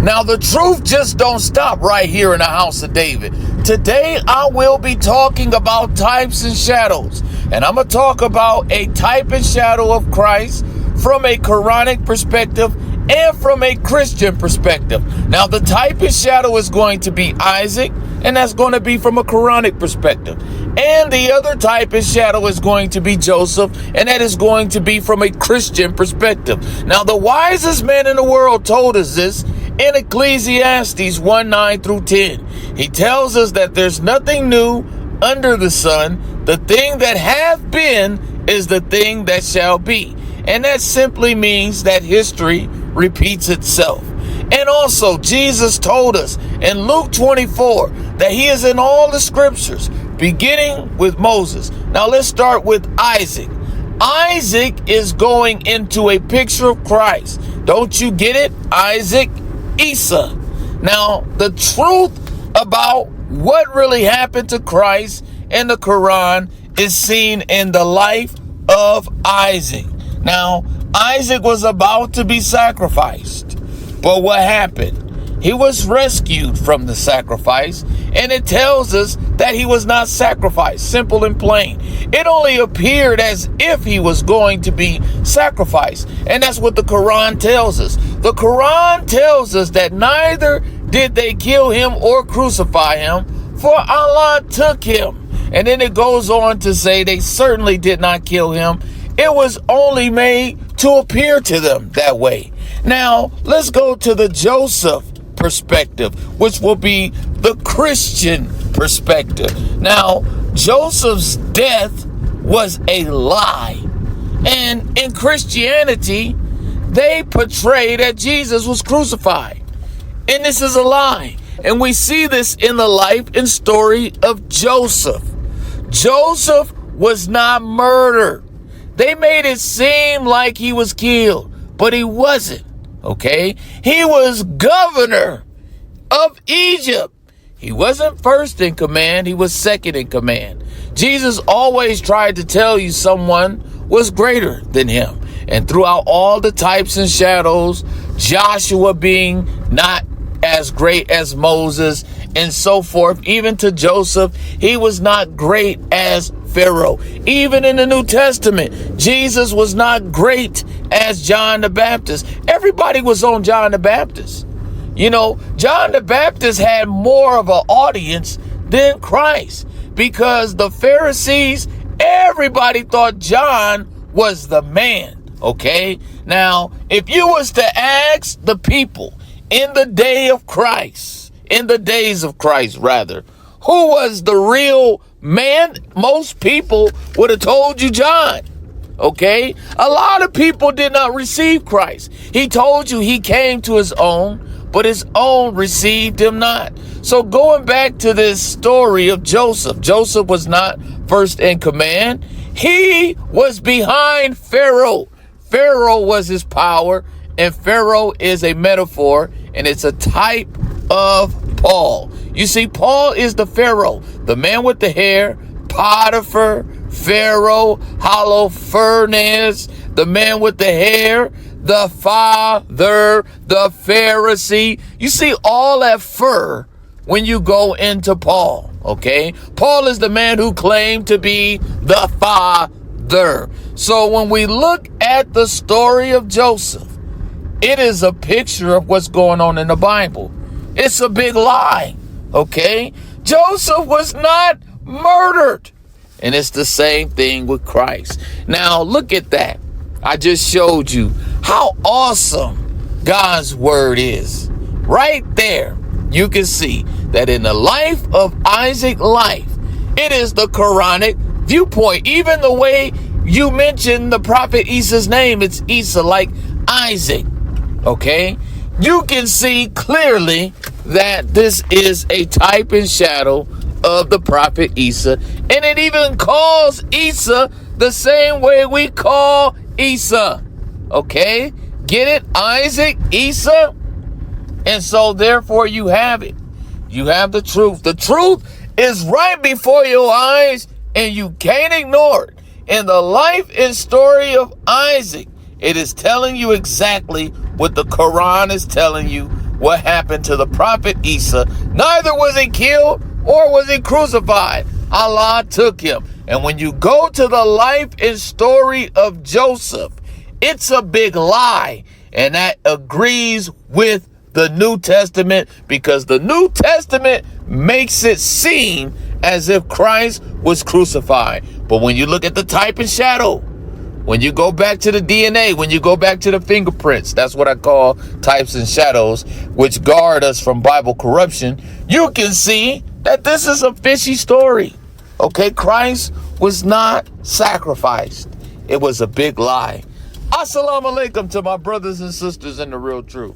Now, the truth just don't stop right here in the house of David. Today, I will be talking about types and shadows. And I'm going to talk about a type and shadow of Christ from a Quranic perspective and from a Christian perspective. Now, the type and shadow is going to be Isaac, and that's going to be from a Quranic perspective. And the other type and shadow is going to be Joseph, and that is going to be from a Christian perspective. Now, the wisest man in the world told us this in Ecclesiastes 1:9 through 10. He tells us that there's nothing new under the sun. The thing that hath been is the thing that shall be. And that simply means that history repeats itself. And also, Jesus told us in Luke 24 that he is in all the scriptures, beginning with Moses. Now, let's start with Isaac. Isaac is going into a picture of Christ. Don't you get it? Isaac, Esau. Now, the truth about what really happened to Christ in the Quran is seen in the life of Isaac. Now, Isaac was about to be sacrificed. But what happened? He was rescued from the sacrifice, and it tells us that he was not sacrificed, simple and plain. It only appeared as if he was going to be sacrificed, and that's what the Quran tells us. The Quran tells us that neither did they kill him or crucify him, for Allah took him. And then it goes on to say they certainly did not kill him. It was only made to appear to them that way. Now, let's go to the Joseph perspective, which will be the Christian perspective. Now, Joseph's death was a lie. And in Christianity, they portray that Jesus was crucified. And this is a lie. And we see this in the life and story of Joseph. Joseph was not murdered. They made it seem like he was killed, but he wasn't, okay? He was governor of Egypt. He wasn't first in command, he was second in command. Jesus always tried to tell you someone was greater than him. And throughout all the types and shadows, Joshua being not as great as Moses and so forth, even to Joseph, he was not great as Pharaoh. Even in the New Testament, Jesus was not great as John the Baptist. Everybody was on John the Baptist. You know, John the Baptist had more of an audience than Christ because the Pharisees, everybody thought John was the man. Okay? Now, if you was to ask the people in the days of Christ, who was the real man, most people would have told you John. Okay? A lot of people did not receive Christ. He told you he came to his own, but his own received him not. So going back to this story of Joseph, Joseph was not first in command. He was behind Pharaoh. Pharaoh was his power, and Pharaoh is a metaphor, and it's a type of Paul. You see, Paul is the Pharaoh, the man with the hair, Potiphar, Pharaoh, Holofernes, the man with the hair, the father, the Pharisee. You see all that fur when you go into Paul, okay? Paul is the man who claimed to be the father. So when we look at the story of Joseph, it is a picture of what's going on in the Bible. It's a big lie, okay? Joseph was not murdered. And it's the same thing with Christ. Now, look at that. I just showed you how awesome God's word is. Right there, you can see that in the life of Isaac's life, it is the Quranic viewpoint. Even the way you mention the prophet Esau's name, it's Esau, like Isaac, okay? You can see clearly that this is a type and shadow of the prophet Esau. And it even calls Esau the same way we call Esau. Okay? Get it? Isaac, Esau. And so therefore you have it. You have the truth. The truth is right before your eyes and you can't ignore it. In the life and story of Isaac, it is telling you exactly what the Quran is telling you what happened to the prophet Isa. Neither was he killed or was he crucified. Allah took him. And when you go to the life and story of Joseph, it's a big lie. And that agrees with the New Testament, because the New Testament makes it seem as if Christ was crucified. But when you look at the type and shadow, when you go back to the DNA, when you go back to the fingerprints, that's what I call types and shadows, which guard us from Bible corruption, you can see that this is a fishy story. Okay, Christ was not sacrificed. It was a big lie. Assalamu alaikum to my brothers and sisters in the real truth.